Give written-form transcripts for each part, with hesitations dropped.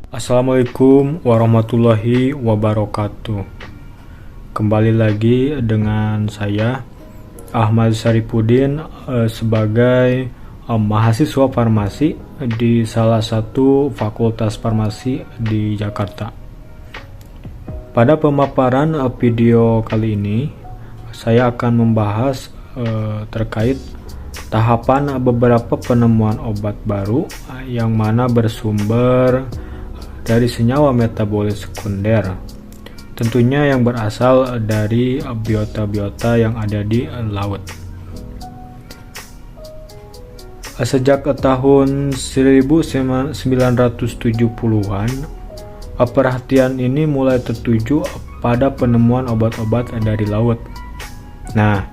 Assalamualaikum warahmatullahi wabarakatuh. Kembali lagi dengan saya Ahmad Syarifuddin sebagai mahasiswa farmasi di salah satu fakultas farmasi di Jakarta. Pada pemaparan video kali ini saya akan membahas terkait tahapan beberapa penemuan obat baru yang mana bersumber dari senyawa metabolit sekunder, tentunya yang berasal dari biota-biota yang ada di laut. Sejak tahun 1970-an, perhatian ini mulai tertuju pada penemuan obat-obat dari laut. Nah,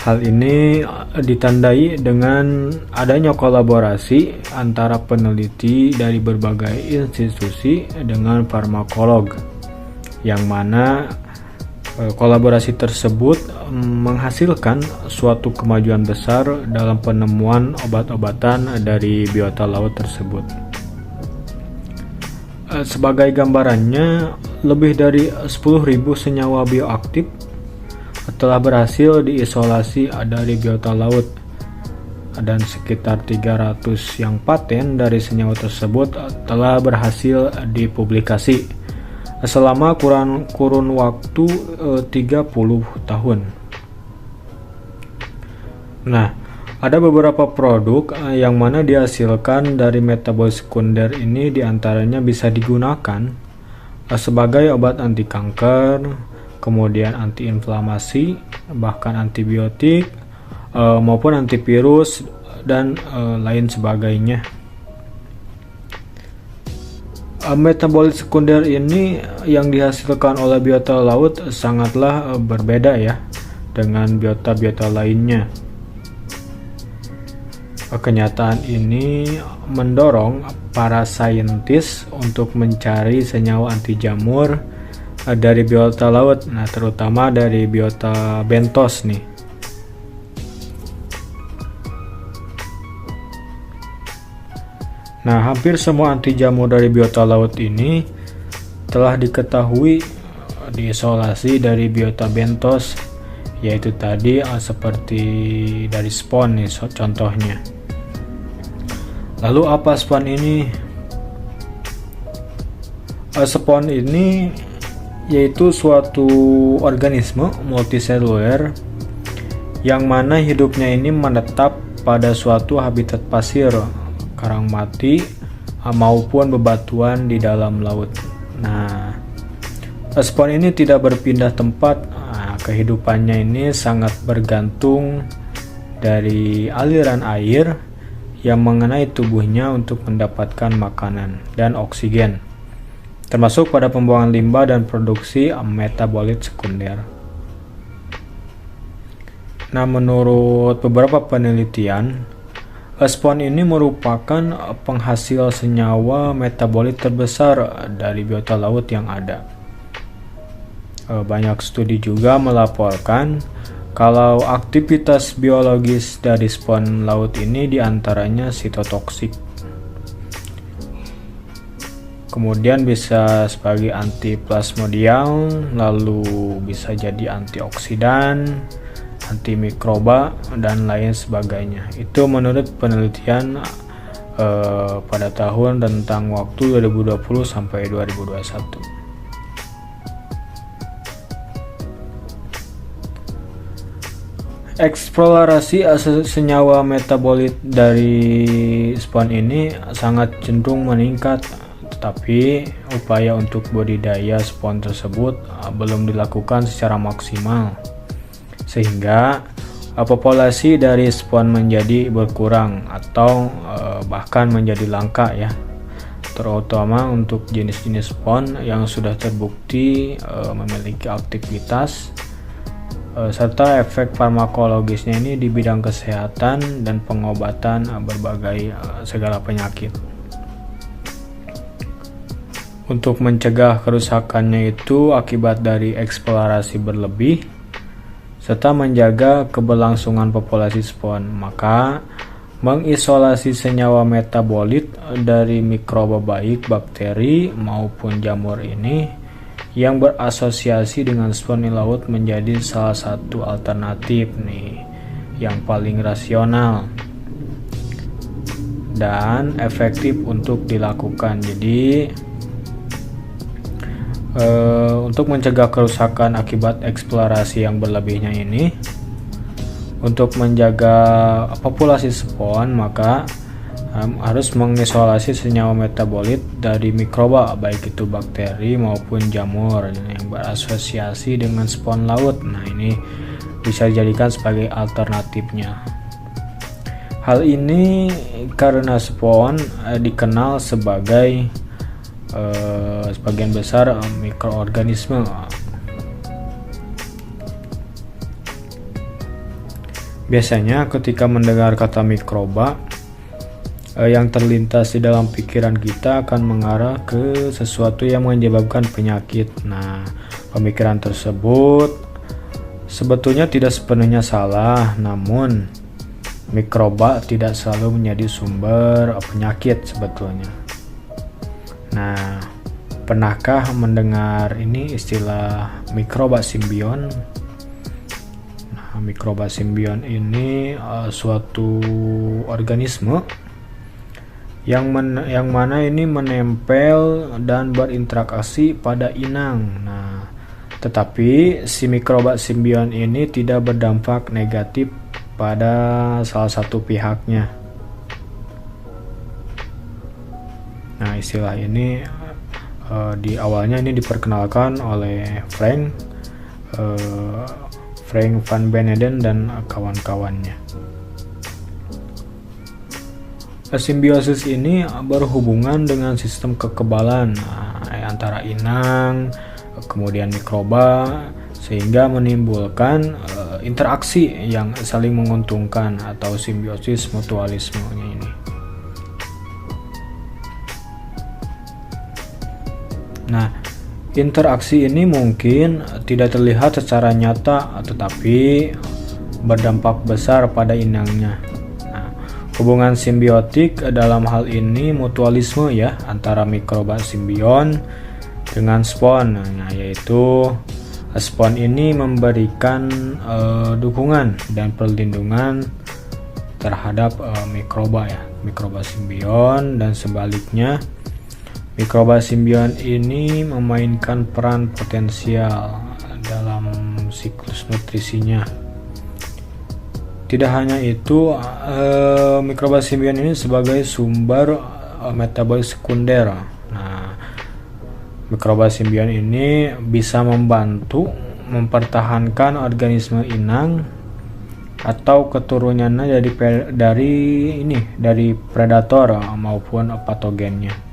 hal ini ditandai dengan adanya kolaborasi antara peneliti dari berbagai institusi dengan farmakolog, yang mana kolaborasi tersebut menghasilkan suatu kemajuan besar dalam penemuan obat-obatan dari biota laut tersebut. Sebagai gambarannya, lebih dari 10.000 senyawa bioaktif telah berhasil diisolasi dari biota laut, dan sekitar 300 yang paten dari senyawa tersebut telah berhasil dipublikasi selama kurun waktu 30 tahun. Nah, ada beberapa produk yang mana dihasilkan dari metabolit sekunder ini, diantaranya bisa digunakan sebagai obat anti kanker, kemudian antiinflamasi, bahkan antibiotik maupun antivirus dan lain sebagainya. Metabolit sekunder ini yang dihasilkan oleh biota laut sangatlah berbeda ya dengan biota-biota lainnya. Kenyataan ini mendorong para saintis untuk mencari senyawa anti jamur dari biota laut, nah terutama dari biota bentos nih. Nah, hampir semua anti jamur dari biota laut ini telah diketahui diisolasi dari biota bentos, yaitu tadi seperti dari spon nih contohnya. Lalu apa spon ini? Spon ini yaitu suatu organisme multiseluler yang mana hidupnya ini menetap pada suatu habitat pasir, karang mati maupun bebatuan di dalam laut. Nah, spon ini tidak berpindah tempat. Kehidupannya ini sangat bergantung dari aliran air yang mengenai tubuhnya untuk mendapatkan makanan dan oksigen, termasuk pada pembuangan limbah dan produksi metabolit sekunder. Nah, menurut beberapa penelitian, spon ini merupakan penghasil senyawa metabolit terbesar dari biota laut yang ada. Banyak studi juga melaporkan kalau aktivitas biologis dari spon laut ini diantaranya sitotoksik. Kemudian bisa sebagai antiplasmodial, lalu bisa jadi antioksidan, antimikroba, dan lain sebagainya. Itu menurut penelitian pada tahun rentang waktu 2020 sampai 2021. Eksplorasi senyawa metabolit dari spon ini sangat cenderung meningkat, tetapi upaya untuk budidaya spon tersebut belum dilakukan secara maksimal, sehingga populasi dari spon menjadi berkurang atau bahkan menjadi langka ya, terutama untuk jenis-jenis spon yang sudah terbukti memiliki aktivitas serta efek farmakologisnya ini di bidang kesehatan dan pengobatan berbagai segala penyakit. Untuk mencegah kerusakannya itu akibat dari eksplorasi berlebih serta menjaga keberlangsungan populasi spon, maka mengisolasi senyawa metabolit dari mikroba baik bakteri maupun jamur ini yang berasosiasi dengan spon laut menjadi salah satu alternatif nih yang paling rasional dan efektif untuk dilakukan. Jadi untuk mencegah kerusakan akibat eksplorasi yang berlebihnya ini, untuk menjaga populasi spon maka harus mengisolasi senyawa metabolit dari mikroba baik itu bakteri maupun jamur yang berasosiasi dengan spon laut. Nah, ini bisa dijadikan sebagai alternatifnya. Hal ini karena spon dikenal sebagai sebagian besar mikroorganisme. Biasanya ketika mendengar kata mikroba, yang terlintas di dalam pikiran kita akan mengarah ke sesuatu yang menyebabkan penyakit. Nah, pemikiran tersebut sebetulnya tidak sepenuhnya salah, namun mikroba tidak selalu menjadi sumber penyakit sebetulnya. Nah, pernahkah mendengar ini istilah mikroba simbion? Mikroba simbion ini suatu organisme yang mana ini menempel dan berinteraksi pada inang. Nah, tetapi si mikroba simbion ini tidak berdampak negatif pada salah satu pihaknya. Nah, istilah ini di awalnya ini diperkenalkan oleh Frank van Beneden dan kawan-kawannya. Simbiosis ini berhubungan dengan sistem kekebalan antara inang kemudian mikroba sehingga menimbulkan interaksi yang saling menguntungkan atau simbiosis mutualismenya ini. Nah, interaksi ini mungkin tidak terlihat secara nyata, tetapi berdampak besar pada inangnya. Nah, hubungan simbiotik dalam hal ini mutualisme ya antara mikroba simbion dengan spon. Nah, yaitu spon ini memberikan dukungan dan perlindungan terhadap mikroba simbion, dan sebaliknya mikroba simbion ini memainkan peran potensial dalam siklus nutrisinya. Tidak hanya itu, mikroba simbion ini sebagai sumber metabolit sekunder. Nah, mikroba simbion ini bisa membantu mempertahankan organisme inang atau keturunannya dari predator maupun patogennya.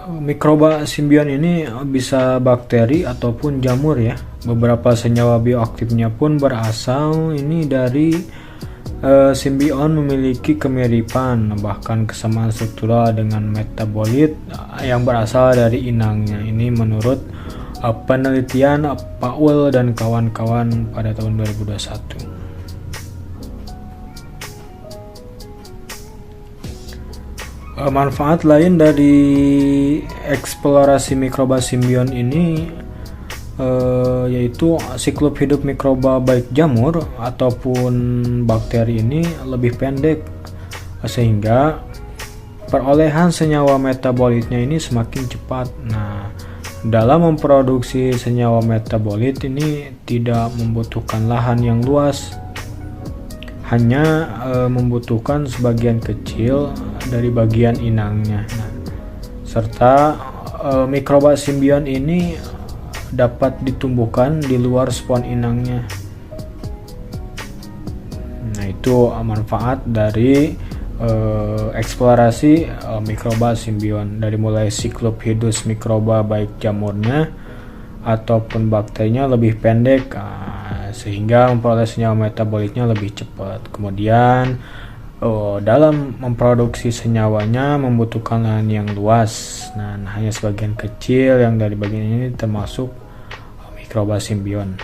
Mikroba simbion ini bisa bakteri ataupun jamur ya. Beberapa senyawa bioaktifnya pun berasal ini dari simbion, memiliki kemiripan bahkan kesamaan struktural dengan metabolit yang berasal dari inangnya. Ini menurut penelitian Paul dan kawan-kawan pada tahun 2021. Manfaat lain dari eksplorasi mikroba simbion ini yaitu siklus hidup mikroba baik jamur ataupun bakteri ini lebih pendek, sehingga perolehan senyawa metabolitnya ini semakin cepat. Nah, dalam memproduksi senyawa metabolit ini tidak membutuhkan lahan yang luas, hanya membutuhkan sebagian kecil dari bagian inangnya. Nah, serta mikroba simbion ini dapat ditumbuhkan di luar spon inangnya. Nah, itu manfaat dari eksplorasi mikroba simbion, dari mulai siklus hidup mikroba baik jamurnya ataupun bakterinya lebih pendek, sehingga memperoleh senyawa metabolitnya lebih cepat. Kemudian dalam memproduksi senyawanya membutuhkan lahan yang luas. Nah, hanya sebagian kecil yang dari bagian ini termasuk mikroba simbion.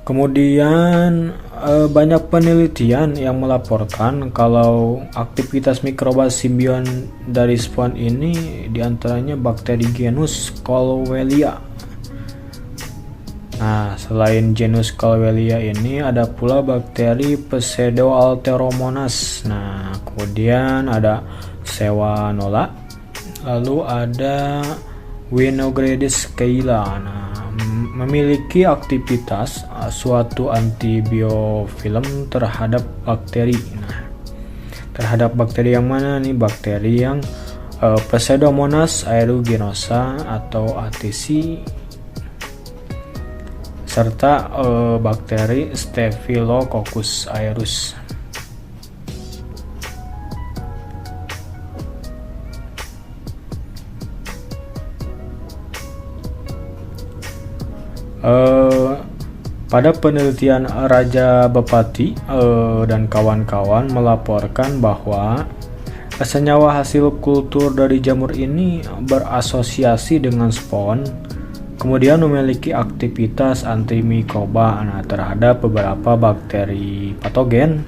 Kemudian banyak penelitian yang melaporkan kalau aktivitas mikroba simbion dari spon ini diantaranya bakteri genus Colwellia. Nah, selain genus Colwellia ini ada pula bakteri Pseudoalteromonas. Nah, kemudian ada Shewanola, lalu ada Winogrades Keila. Nah, memiliki aktivitas suatu antibiofilm terhadap bakteri. Nah, terhadap bakteri yang mana nih? Bakteri yang Pseudomonas aeruginosa atau ATC serta bakteri Staphylococcus aureus. Pada penelitian Raja Bepati dan kawan-kawan melaporkan bahwa senyawa hasil kultur dari jamur ini berasosiasi dengan spon, kemudian memiliki aktivitas antimikroba terhadap beberapa bakteri patogen.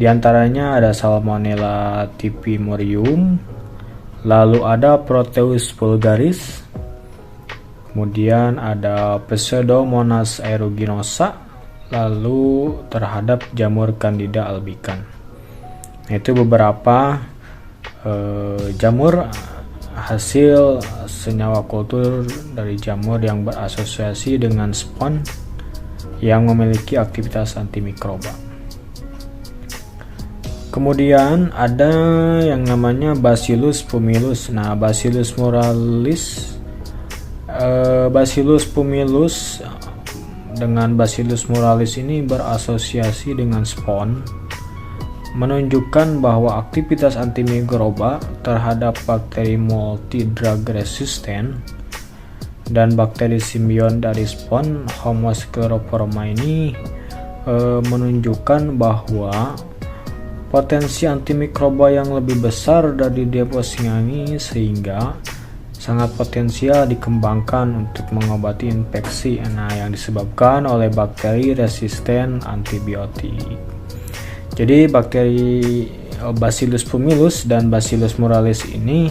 Di antaranya ada Salmonella typhimurium, lalu ada Proteus vulgaris, kemudian ada Pseudomonas aeruginosa, lalu terhadap jamur Candida albicans. Itu beberapa jamur hasil senyawa kultur dari jamur yang berasosiasi dengan spon yang memiliki aktivitas antimikroba. Kemudian ada yang namanya Bacillus pumilus. Nah, Bacillus pumilus dengan Bacillus muralis ini berasosiasi dengan spon, menunjukkan bahwa aktivitas antimikroba terhadap bakteri multi-drug resistant dan bakteri simbion dari spon Homoscleroforma ini menunjukkan bahwa potensi antimikroba yang lebih besar dari Deposingani, sehingga sangat potensial dikembangkan untuk mengobati infeksi yang disebabkan oleh bakteri resisten antibiotik. Jadi bakteri Bacillus pumilus dan Bacillus muralis ini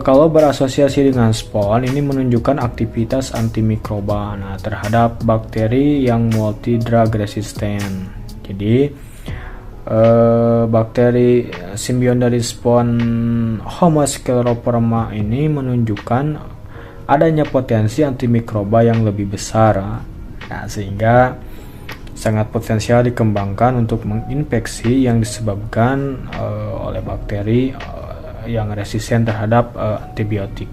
kalau berasosiasi dengan spon ini menunjukkan aktivitas antimikroba terhadap bakteri yang multi drug resistant. Jadi bakteri simbion dari spon Homoscleroforma ini menunjukkan adanya potensi antimikroba yang lebih besar, sehingga sangat potensial dikembangkan untuk menginfeksi yang disebabkan oleh bakteri yang resisten terhadap antibiotik.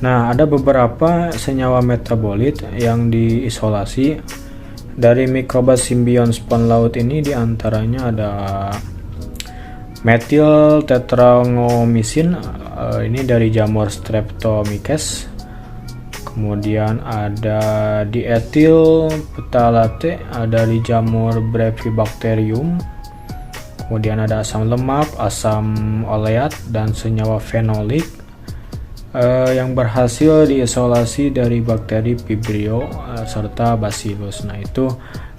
Nah, ada beberapa senyawa metabolit yang diisolasi dari mikroba simbion spon laut ini, diantaranya ada metil tetrangomisin, ini dari jamur Streptomyces. Kemudian ada dietil phthalate dari jamur Brevibacterium. Kemudian ada asam lemak, asam oleat, dan senyawa fenolik yang berhasil diisolasi dari bakteri Vibrio serta Bacillus. Nah, itu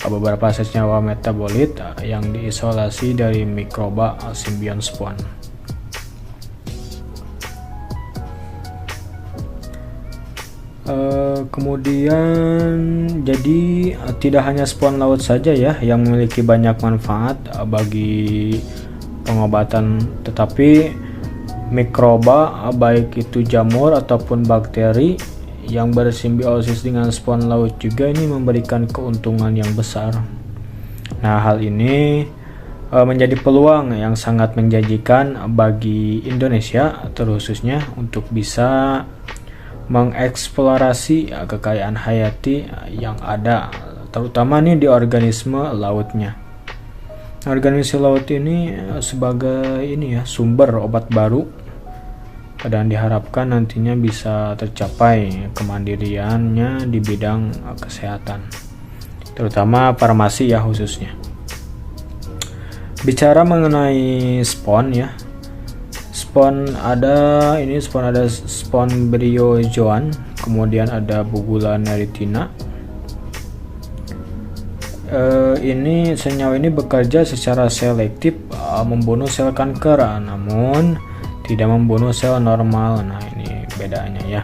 beberapa senyawa metabolit yang diisolasi dari mikroba simbion spon. Kemudian jadi tidak hanya spon laut saja ya yang memiliki banyak manfaat bagi pengobatan, tetapi mikroba baik itu jamur ataupun bakteri yang bersimbiosis dengan spon laut juga ini memberikan keuntungan yang besar. Nah, hal ini menjadi peluang yang sangat menjanjikan bagi Indonesia terkhususnya untuk bisa mengeksplorasi kekayaan hayati yang ada, terutama nih di organisme lautnya. Organisme laut ini sebagai sumber obat baru dan diharapkan nantinya bisa tercapai kemandiriannya di bidang kesehatan, terutama farmasi ya khususnya. Bicara mengenai spon spon ada spon bryozoan, kemudian ada Bugula neritina. Ini senyawa ini bekerja secara selektif membunuh sel kanker, namun tidak membunuh sel normal. Nah, ini bedanya ya.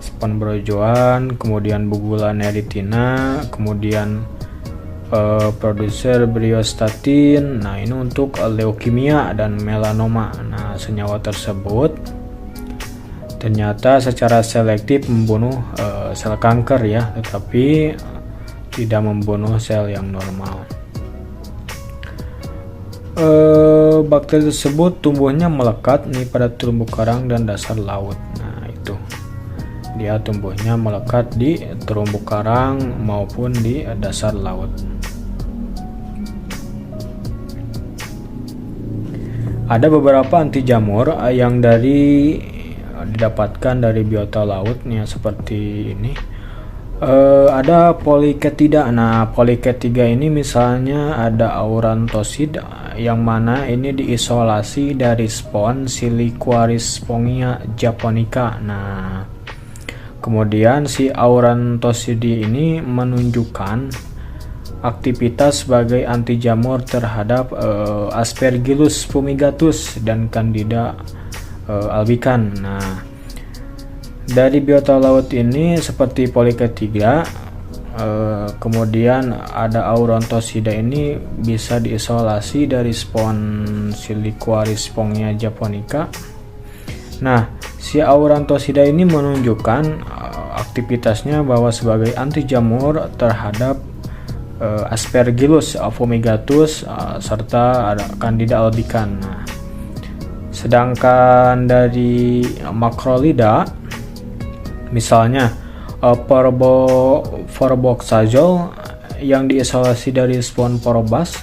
Spon bryozoan, kemudian Bugula neritina, kemudian produser bryostatin. Nah, ini untuk leukemia dan melanoma. Nah, senyawa tersebut ternyata secara selektif membunuh sel kanker ya, tetapi tidak membunuh sel yang normal. Bakteri tersebut tumbuhnya melekat nih pada terumbu karang dan dasar laut. Nah, itu dia tumbuhnya melekat di terumbu karang maupun di dasar laut. Ada beberapa anti jamur yang didapatkan dari biota laut nih, seperti ini. Ada Polychaetida. Nah, Polychaetida ini misalnya ada Aurantosid, yang mana ini diisolasi dari spon Siliquarispongia japonica. Nah, kemudian si Aurantosid ini menunjukkan aktivitas sebagai anti jamur terhadap Aspergillus fumigatus dan Candida albicans. Nah, dari biota laut ini seperti Polychaetida, kemudian ada Aurantosid ini bisa diisolasi dari spon Siliquarispongia japonica. Nah, si Aurantosid ini menunjukkan aktivitasnya bahwa sebagai anti jamur terhadap Aspergillus fumigatus serta ada Candida albicans. Nah, sedangkan dari Macrolida misalnya Porboxazole yang diisolasi dari spon Porobas,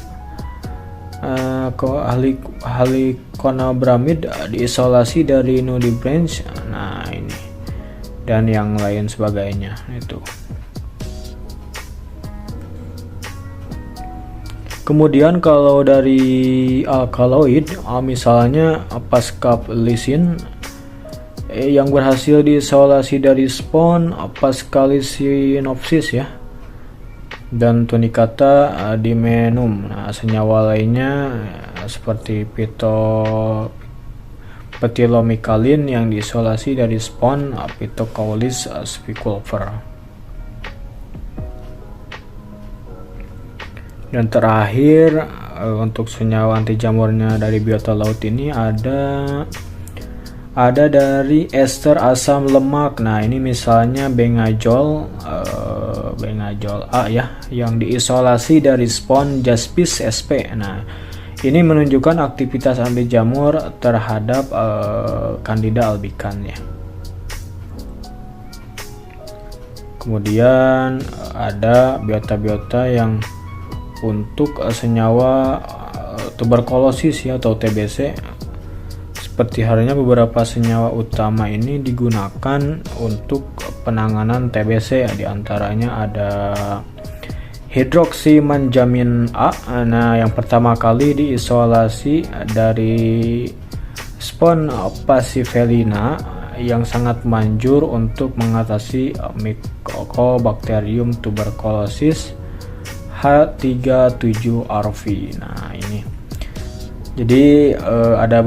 Haliconabramid diisolasi dari Nudibranch. Nah, ini dan yang lain sebagainya itu. Kemudian kalau dari alkaloid, misalnya Pascalicin yang berhasil diisolasi dari spon Pascalicinopsis ya, dan Tunicata dimenum. Nah, senyawa lainnya seperti Pethylomycalin yang diisolasi dari spon Phytocaulis spiculfer. Dan terakhir untuk senyawa anti jamurnya dari biota laut ini ada dari ester asam lemak. Nah, ini misalnya bengazole A ya, yang diisolasi dari spon Jaspis sp. Nah, ini menunjukkan aktivitas anti jamur terhadap Candida albicans ya. Kemudian ada biota-biota yang untuk senyawa tuberkulosis ya, atau TBC. Seperti halnya beberapa senyawa utama ini digunakan untuk penanganan TBC ya, diantaranya ada hidroksimanjamin A. Nah, yang pertama kali diisolasi dari spon Passiflora yang sangat manjur untuk mengatasi Mycobacterium tuberculosis H37RV. Nah, ini jadi ada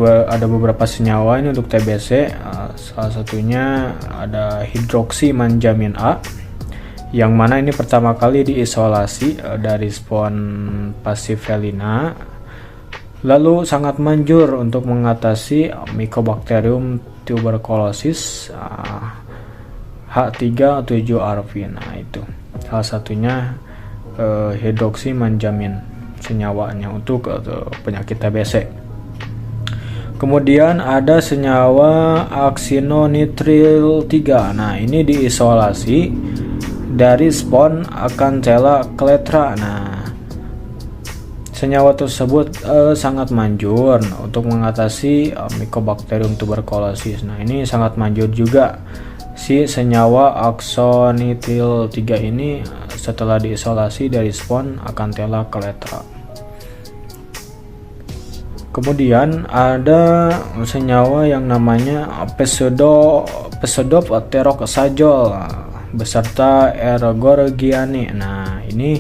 beberapa senyawa ini untuk TBC. Salah satunya ada hidroksimanjamin A, yang mana ini pertama kali diisolasi dari spon Passiflora, lalu sangat manjur untuk mengatasi Mycobacterium tuberculosis H37RV. Nah, itu salah satunya hidroksimanjamin senyawanya untuk penyakit TBC. Kemudian ada senyawa aksinonitril 3. Nah, ini diisolasi dari spon Acanthella cletra. Nah, senyawa tersebut sangat manjur untuk mengatasi Mycobacterium tuberculosis. Nah, ini sangat manjur juga si senyawa aksonitril 3 ini setelah diisolasi dari spon Acanthella cletra. Kemudian ada senyawa yang namanya pseudopterokazole beserta ergoregiane. Nah, ini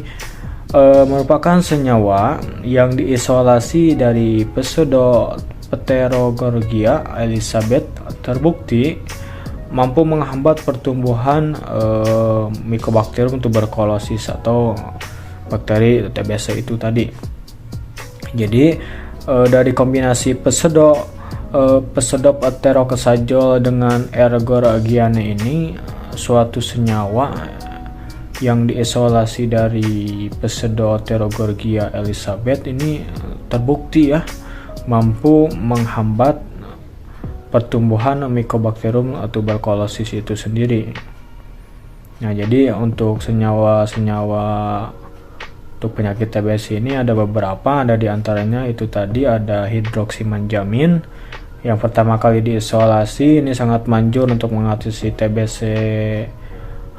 merupakan senyawa yang diisolasi dari Pseudopterogorgia elizabeth, terbukti mampu menghambat pertumbuhan Mycobacterium tuberculosis atau bakteri TBC itu tadi. Jadi dari kombinasi Pseudopterokazole dengan ergoregiane ini suatu senyawa yang diisolasi dari Pseudopterogorgia elizabeth ini terbukti ya mampu menghambat pertumbuhan Mycobacterium tuberculosis itu sendiri. Nah, jadi untuk senyawa-senyawa untuk penyakit TBC ini ada beberapa, ada diantaranya itu tadi ada hidroksimanjamin yang pertama kali diisolasi, ini sangat manjur untuk mengatasi TBC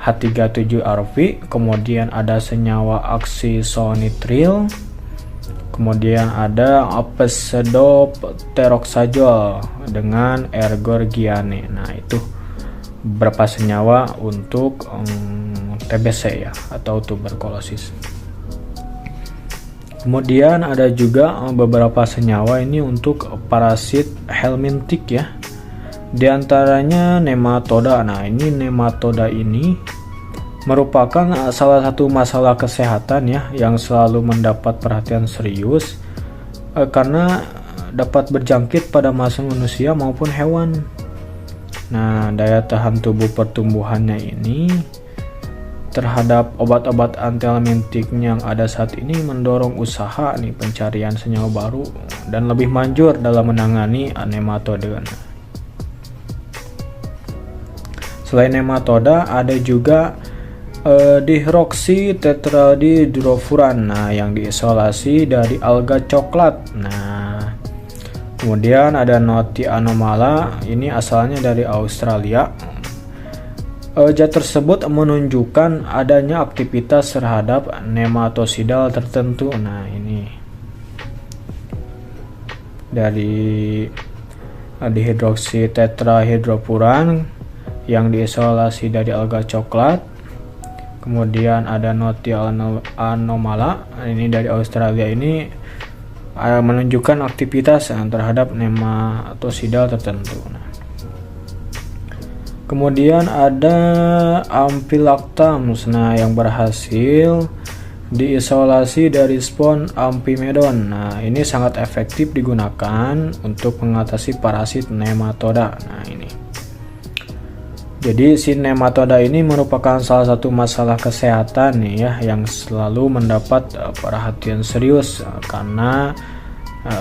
H37RV. Kemudian ada senyawa oxysonitril, kemudian ada pseudopterokazole dengan ergoregiane. Nah, itu beberapa senyawa untuk TBC ya atau tuberkulosis. Kemudian ada juga beberapa senyawa ini untuk parasit helmintik ya. Di antaranya nematoda. Nah, ini nematoda ini merupakan salah satu masalah kesehatan ya yang selalu mendapat perhatian serius karena dapat berjangkit pada manusia maupun hewan. Nah, daya tahan tubuh pertumbuhannya ini terhadap obat-obat anti-helmintik yang ada saat ini mendorong usaha pencarian senyawa baru dan lebih manjur dalam menangani nematoda. Selain nematoda ada juga dihydroxytetrahydrofuran yang diisolasi dari alga coklat. Nah, kemudian ada Noti anomala, ini asalnya dari Australia. Zat tersebut menunjukkan adanya aktivitas terhadap nematosidal tertentu. Nah, ini dari dihydroxytetrahydrofuran yang diisolasi dari alga coklat. Kemudian ada Noti anomala, ini dari Australia, ini menunjukkan aktivitas terhadap nematosidal tertentu. Kemudian ada Ampilactam, yang berhasil diisolasi dari spon Ampimedon. Nah, ini sangat efektif digunakan untuk mengatasi parasit nematoda. Nah, ini. Jadi si nematoda ini merupakan salah satu masalah kesehatan nih ya yang selalu mendapat perhatian serius karena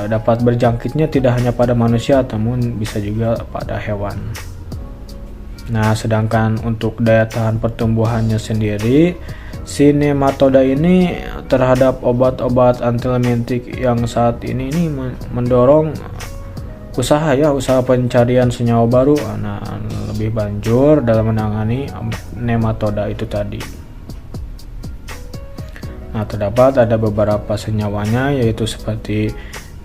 dapat berjangkitnya tidak hanya pada manusia namun bisa juga pada hewan. Nah, sedangkan untuk daya tahan pertumbuhannya sendiri, si nematoda ini terhadap obat-obat anti-helmintik yang saat ini mendorong usaha pencarian senyawa baru. Nah, lebih manjur dalam menangani nematoda itu tadi. Nah, terdapat ada beberapa senyawanya yaitu seperti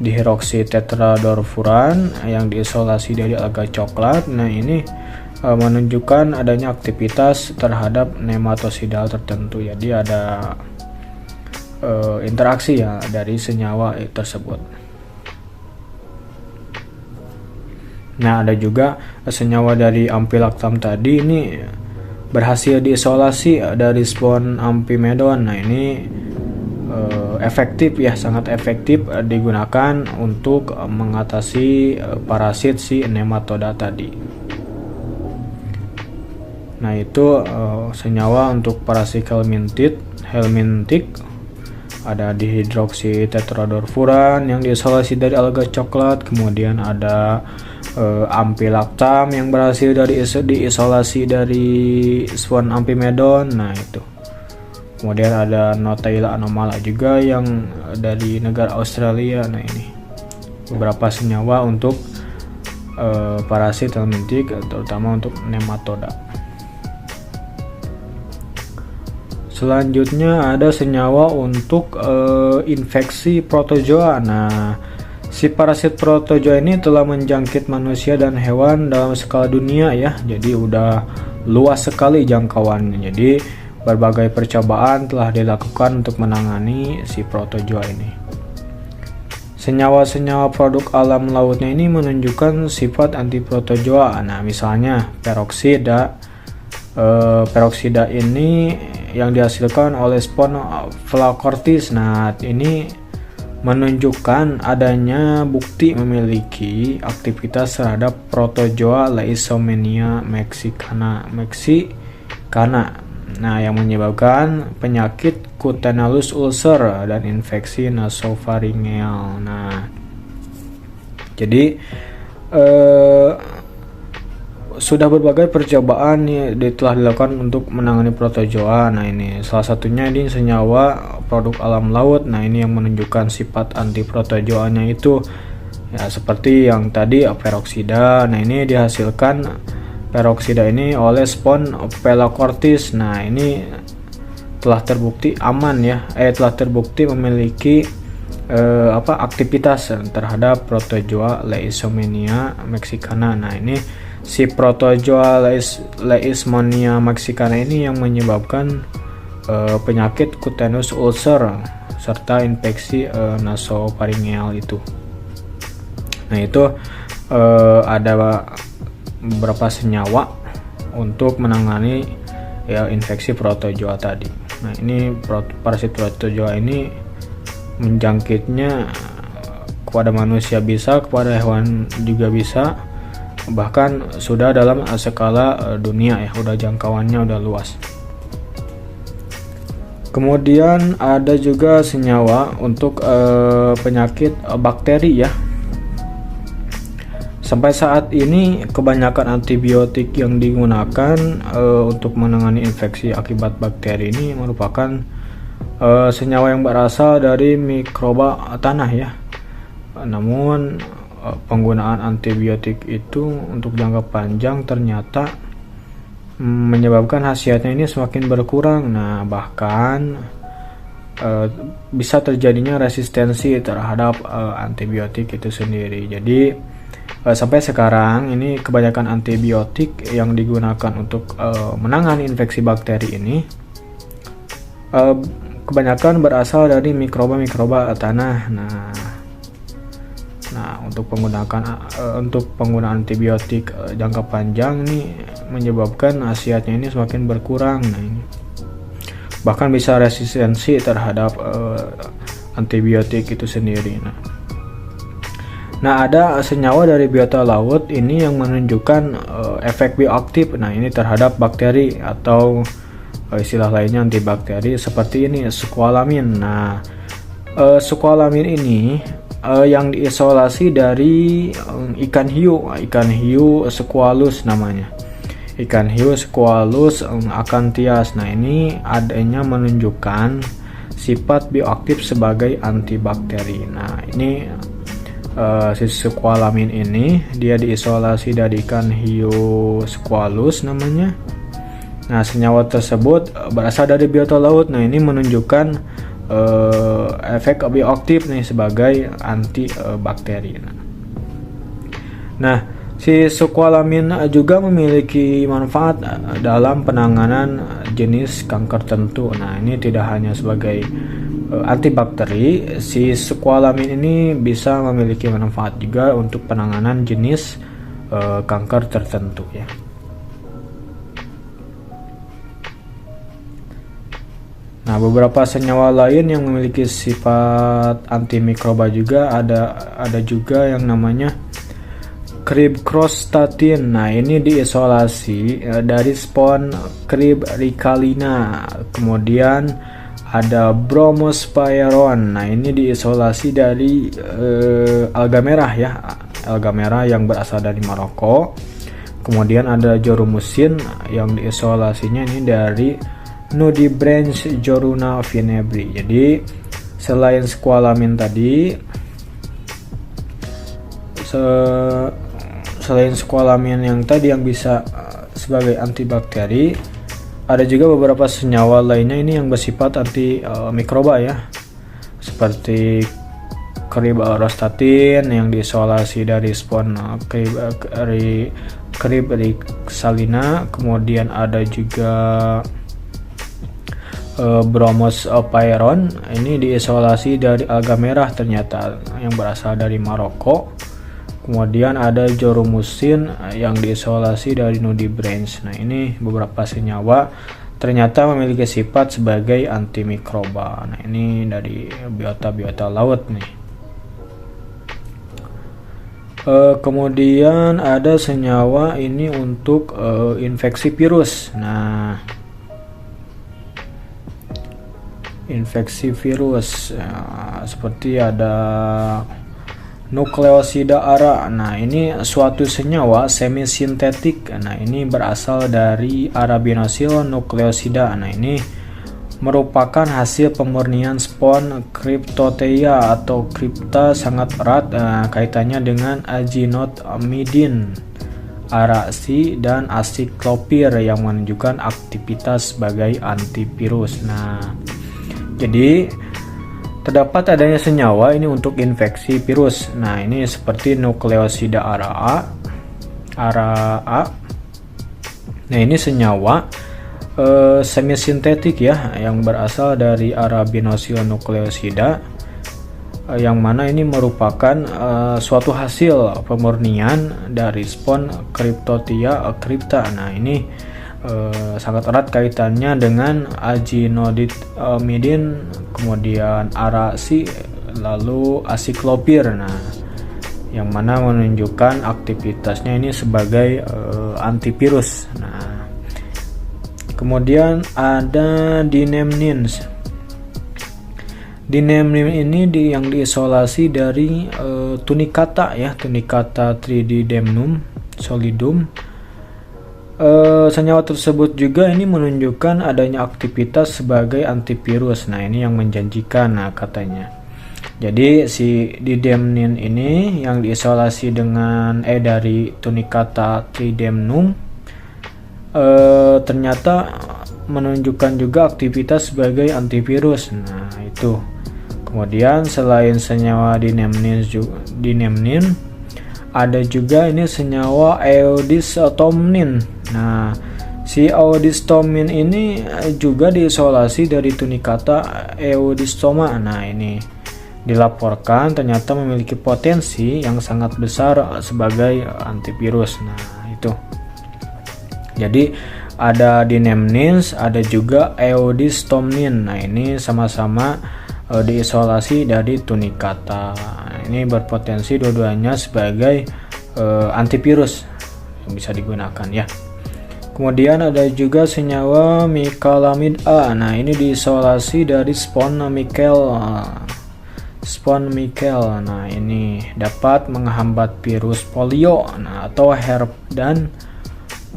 dihydroxytetrahydrofuran yang diisolasi dari alga coklat. Nah, ini menunjukkan adanya aktivitas terhadap nematosidal tertentu. Jadi ada interaksi ya dari senyawa tersebut. Nah, ada juga senyawa dari Ampilactam tadi ini berhasil diisolasi dari spon Ampimedon. Nah, ini efektif ya, sangat efektif digunakan untuk mengatasi parasit si nematoda tadi. Nah, itu senyawa untuk parasit helmintik. Ada dihydroxytetrahydrofuran yang diisolasi dari alga coklat. Kemudian ada Ampilactam yang berhasil diisolasi dari spon Ampimedon. Nah, itu. Kemudian ada Noti anomala juga yang dari negara Australia. Nah, ini beberapa senyawa untuk parasit helmintik terutama untuk nematoda. Selanjutnya ada senyawa untuk infeksi protozoa. Nah, Si parasit protozoa ini telah menjangkit manusia dan hewan dalam skala dunia ya. Jadi udah luas sekali jangkauannya. Jadi berbagai percobaan telah dilakukan untuk menangani si protozoa ini. Senyawa-senyawa produk alam lautnya ini menunjukkan sifat antiprotozoa. Nah, misalnya peroksida. Peroksida ini yang dihasilkan oleh spon Phlocortis. Nah, ini menunjukkan adanya bukti memiliki aktivitas terhadap protozoa Leishmania mexicana. Nah, yang menyebabkan penyakit cutaneous ulcer dan infeksi nasopharyngeal. Nah, jadi sudah berbagai percobaan telah dilakukan untuk menangani protozoa. Nah, ini salah satunya ini senyawa produk alam laut. Nah, ini yang menunjukkan sifat antiprotozoanya itu ya seperti yang tadi peroksida. Nah, ini dihasilkan peroksida ini oleh spon Phlocortis. Nah, ini telah terbukti aman ya. Telah terbukti memiliki aktivitas terhadap protozoa Leishmania mexicana. Nah, ini si protozoa Leishmania mexicana ini yang menyebabkan penyakit cutaneous ulcer serta infeksi nasopharyngeal itu. Nah, itu ada beberapa senyawa untuk menangani ya infeksi protozoa tadi. Nah, ini parasit protozoa ini menjangkitnya kepada manusia bisa, kepada hewan juga bisa. Bahkan sudah dalam skala dunia ya, udah jangkauannya udah luas. Kemudian ada juga senyawa untuk penyakit bakteri ya. Sampai saat ini kebanyakan antibiotik yang digunakan untuk menangani infeksi akibat bakteri ini merupakan senyawa yang berasal dari mikroba tanah ya. Namun penggunaan antibiotik itu untuk jangka panjang ternyata menyebabkan khasiatnya ini semakin berkurang. Nah, bahkan bisa terjadinya resistensi terhadap antibiotik itu sendiri. Jadi sampai sekarang ini kebanyakan antibiotik yang digunakan untuk menangani infeksi bakteri ini kebanyakan berasal dari mikroba tanah. Nah, untuk penggunaan antibiotik jangka panjang ini menyebabkan khasiatnya ini semakin berkurang. Nah, ini bahkan bisa resistensi terhadap antibiotik itu sendiri. Nah, ada senyawa dari biota laut ini yang menunjukkan efek bioaktif. Nah, ini terhadap bakteri atau istilah lainnya antibakteri seperti ini, squalamin. Nah, squalamin ini yang diisolasi dari ikan hiu squalus namanya. Ikan hiu squalus acanthias. Nah, ini adanya menunjukkan sifat bioaktif sebagai antibakteri. Nah, ini si squalamin ini dia diisolasi dari ikan hiu squalus namanya. Nah, senyawa tersebut berasal dari biota laut. Nah, ini menunjukkan efek bioaktif nih sebagai antibakteri. Nah, si squalamin juga memiliki manfaat dalam penanganan jenis kanker tertentu. Nah, ini tidak hanya sebagai antibakteri, si squalamin ini bisa memiliki manfaat juga untuk penanganan jenis kanker tertentu ya. Nah, beberapa senyawa lain yang memiliki sifat antimikroba juga ada juga yang namanya cribcrostatin. Nah, ini diisolasi dari spon Cribricalina. Kemudian ada bromospiron. Nah, ini diisolasi dari alga merah ya, alga merah yang berasal dari Maroko. Kemudian ada jorumusin yang diisolasinya ini dari Nudibranch joruna vinebri. Jadi selain squalamin tadi, selain squalamin yang tadi yang bisa sebagai antibakteri, ada juga beberapa senyawa lainnya ini yang bersifat anti mikroba ya, seperti kribarostatin yang diisolasi dari spon Cribsalina. Kemudian ada juga Bromosopyron, ini diisolasi dari alga merah ternyata yang berasal dari Maroko. Kemudian ada Jorumusin yang diisolasi dari nudibranch. Nah, ini beberapa senyawa ternyata memiliki sifat sebagai antimikroba. Nah, ini dari biota laut nih. Kemudian ada senyawa ini untuk infeksi virus. Nah, infeksi virus seperti ada nukleosida ara. Nah, ini suatu senyawa semisintetik. Nah, ini berasal dari arabinosil nukleosida. Nah, ini merupakan hasil pemurnian spon Cryptothea atau Crypta, sangat erat kaitannya dengan azinosmidin, araksi, dan acyclovir yang menunjukkan aktivitas sebagai antivirus. Nah, jadi terdapat adanya senyawa ini untuk infeksi virus. Nah, ini seperti nukleosida ara A. Nah, ini senyawa semisintetik ya, yang berasal dari arabinosil nukleosida, yang mana ini merupakan suatu hasil pemurnian dari spon Cryptothea crypta. Nah, ini sangat erat kaitannya dengan azinosmidin, kemudian araksi, lalu acyclovir. Nah, yang mana menunjukkan aktivitasnya ini sebagai antivirus. Nah, kemudian ada dinemnins. Dinemnin ini yang diisolasi dari tunicata ya, tunicata trididemnum solidum. Senyawa tersebut juga ini menunjukkan adanya aktivitas sebagai antivirus. Nah, ini yang menjanjikan katanya. Jadi si didemnin ini yang diisolasi dengan dari tunicata tridemnum ternyata menunjukkan juga aktivitas sebagai antivirus. Nah, itu. Kemudian selain senyawa dinemnin ada juga ini senyawa eudistomnin. Nah, si eudistomnin ini juga diisolasi dari tunicata eudistoma. Nah, ini dilaporkan ternyata memiliki potensi yang sangat besar sebagai antivirus. Nah, itu. Jadi ada dinemnins, ada juga eudistomnin. Nah, ini sama-sama diisolasi dari tunicata. Ini berpotensi dua-duanya sebagai antivirus yang bisa digunakan ya. Kemudian ada juga senyawa micalamid A. Nah, ini diisolasi dari spon Michel. Nah, ini dapat menghambat virus polio atau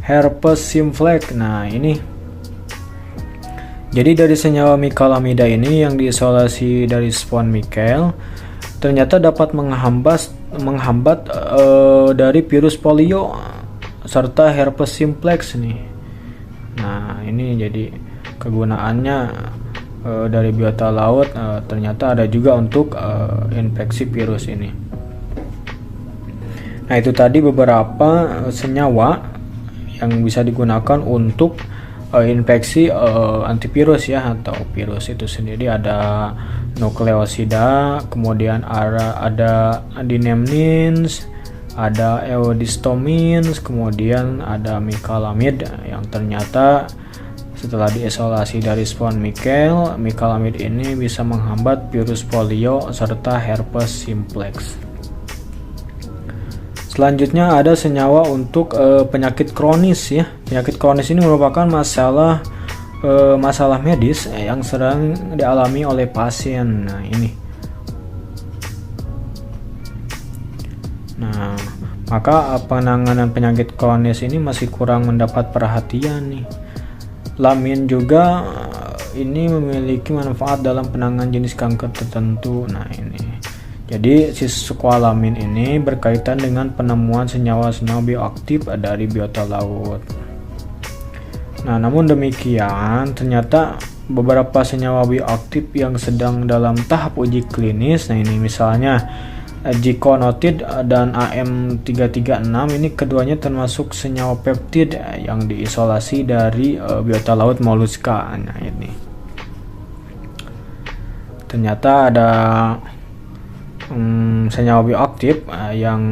herpes simplex. Nah, ini jadi dari senyawa micalamida ini yang diisolasi dari spon Michel ternyata dapat menghambat dari virus polio serta herpes simplex nih. Nah, ini jadi kegunaannya dari biota laut ternyata ada juga untuk infeksi virus ini. Nah, itu tadi beberapa senyawa yang bisa digunakan untuk infeksi antivirus ya, atau virus itu sendiri. Ada nukleosida, kemudian ada dinemnins, ada eudistomins, kemudian ada micalamid yang ternyata setelah diisolasi dari spon micalamid ini bisa menghambat virus polio serta herpes simplex. Selanjutnya ada senyawa untuk penyakit kronis ya. Penyakit kronis ini merupakan masalah medis yang sering dialami oleh pasien. Nah, ini. Nah, maka penanganan penyakit kronis ini masih kurang mendapat perhatian nih. Lamin juga ini memiliki manfaat dalam penanganan jenis kanker tertentu. Nah, ini. Jadi si squalamin ini berkaitan dengan penemuan senyawa-senyawa bioaktif dari biota laut. Nah, namun demikian ternyata beberapa senyawa bioaktif yang sedang dalam tahap uji klinis. Nah ini misalnya Giconotid dan AM336, ini keduanya termasuk senyawa peptid yang diisolasi dari biota laut moluska. Nah ini ternyata ada senyawa bioaktif yang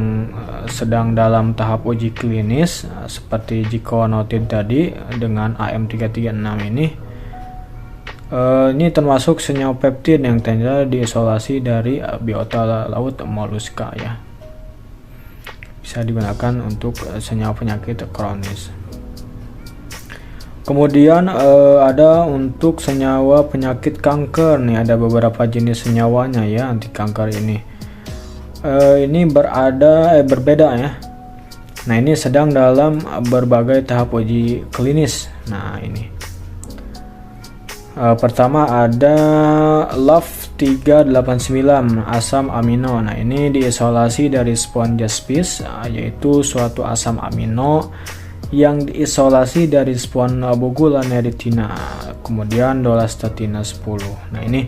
sedang dalam tahap uji klinis seperti Giconotid tadi dengan AM336 ini. Ini termasuk senyawa peptid yang ternyata diisolasi dari biota laut moluska ya. Bisa digunakan untuk senyawa penyakit kronis. Kemudian ada untuk senyawa penyakit kanker nih, ada beberapa jenis senyawanya ya anti kanker ini. Ini berbeda ya. Nah ini sedang dalam berbagai tahap uji klinis. Nah ini pertama ada LAV389 asam amino. Nah ini diisolasi dari Spongiaspis, yaitu suatu asam amino yang diisolasi dari spon Bogula neritina, kemudian dolastatina 10. Nah ini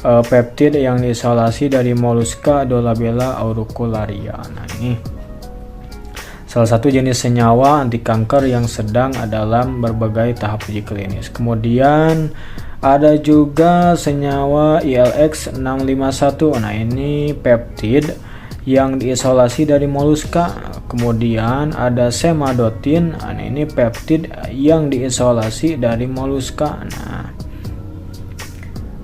peptid yang diisolasi dari Mollusca Dolabella auricularia. Nah ini salah satu jenis senyawa anti kanker yang sedang dalam berbagai tahap uji klinis. Kemudian ada juga senyawa ILX651. Nah ini peptid yang diisolasi dari moluska. Kemudian ada semadotin. Nah ini peptid yang diisolasi dari moluska. Nah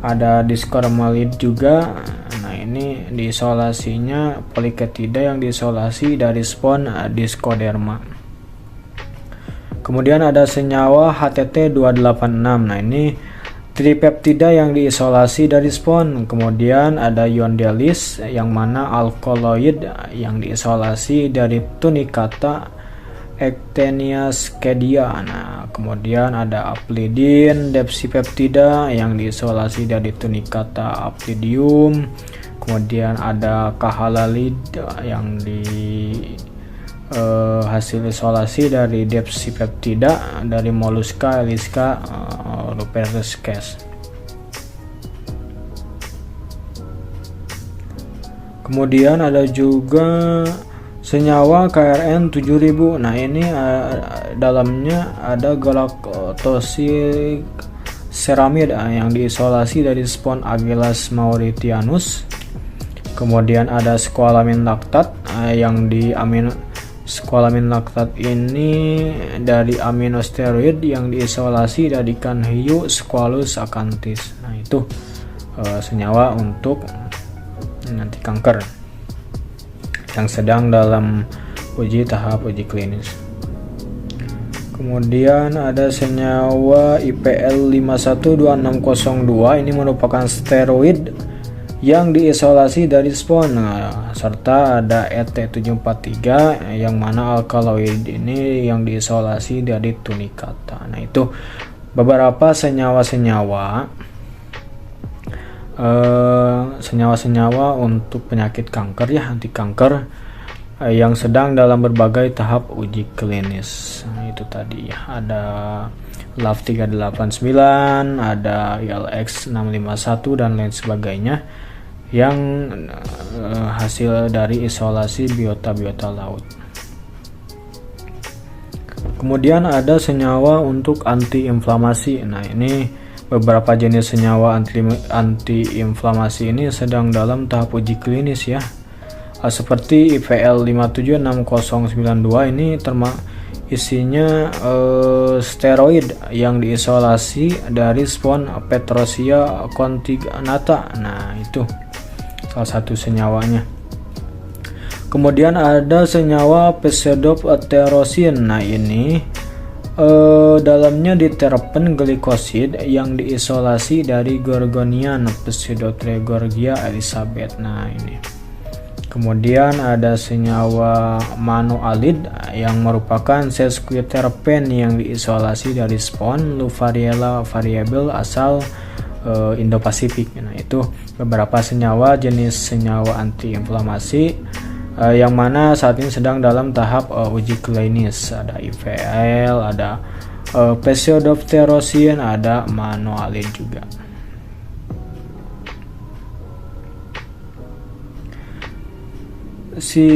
ada discormalid juga. Nah ini diisolasinya poliketida yang diisolasi dari spon Discoderma. Kemudian ada senyawa HTT286. Nah ini tripeptida yang diisolasi dari spon. Kemudian ada yondelis yang mana alkaloid yang diisolasi dari Tunicata actiniascadia. Nah kemudian ada aplidin depsipeptida yang diisolasi dari Tunicata aplidium. Kemudian ada kahalalid yang hasil isolasi dari depsipeptida dari Mollusca Elisca ruperskes. Kemudian ada juga senyawa KRN 7000. Nah ini dalamnya ada galactosyl ceramid yang diisolasi dari spon Agellas mauritianus. Kemudian ada squalamin lactat yang di squalamin lactat ini dari aminosteroid yang diisolasi dari ikan hiu Squalus acanthius. Nah itu senyawa untuk anti kanker yang sedang dalam tahap uji klinis. Kemudian ada senyawa IPL 512602. Ini merupakan steroid yang diisolasi dari spon. Serta ada ET743 yang mana alkaloid ini yang diisolasi dari Tunicata. Nah itu beberapa senyawa-senyawa untuk penyakit kanker ya, anti kanker yang sedang dalam berbagai tahap uji klinis. Nah, itu tadi ya, ada LAV389, ada ILX651 dan lain sebagainya yang hasil dari isolasi biota-biota laut. Kemudian ada senyawa untuk antiinflamasi. Nah ini beberapa jenis senyawa antiinflamasi ini sedang dalam tahap uji klinis ya. Seperti IVL 576092 ini isinya steroid yang diisolasi dari spon Petrosia contignata. Nah itu salah satu senyawanya. Kemudian ada senyawa pseudopterosin. Nah ini dalamnya diterpen glikosid yang diisolasi dari Gorgonian Pseudotregorgia elizabeth. Nah ini. Kemudian ada senyawa manoalid yang merupakan sesquiterpen yang diisolasi dari spon Lufariella variable asal Indo-Pasifik. Nah itu beberapa senyawa jenis senyawa antiinflamasi yang mana saat ini sedang dalam tahap uji klinis. Ada IVL, ada Pseudophthiroscin, ada manoalin juga. Si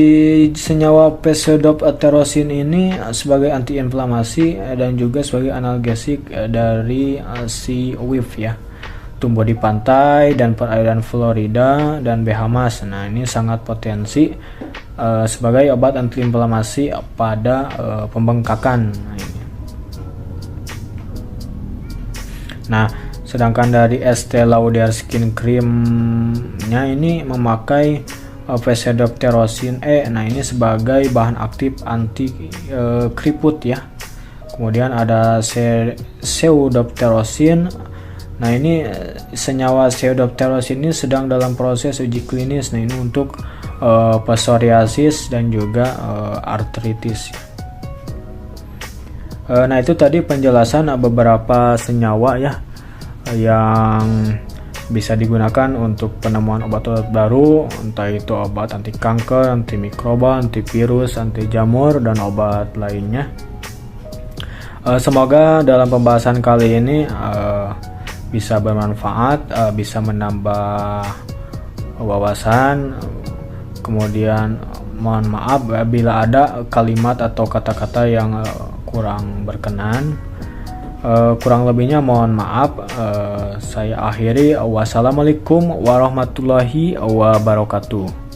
senyawa pseudophthiroscin ini sebagai antiinflamasi dan juga sebagai analgesik dari si WIF ya, tumbuh di pantai dan perairan Florida dan Bahamas. Nah, ini sangat potensi sebagai obat antiinflamasi pada pembengkakan. Nah, sedangkan dari Estée Lauder Skin Cream-nya ini memakai Pseudophthiroscin E. Nah, ini sebagai bahan aktif anti keriput ya. Kemudian ada Pseudophthiroscin. Nah, ini senyawa Pseudophthiroscin ini sedang dalam proses uji klinis. Nah, ini untuk psoriasis dan juga artritis. Nah, itu tadi penjelasan beberapa senyawa ya yang bisa digunakan untuk penemuan obat-obat baru, entah itu obat anti kanker, anti mikroba, antivirus, anti jamur, dan obat lainnya. Semoga dalam pembahasan kali ini bisa bermanfaat, bisa menambah wawasan. Kemudian mohon maaf bila ada kalimat atau kata-kata yang kurang berkenan. Kurang lebihnya mohon maaf. Saya akhiri. Wassalamualaikum warahmatullahi wabarakatuh.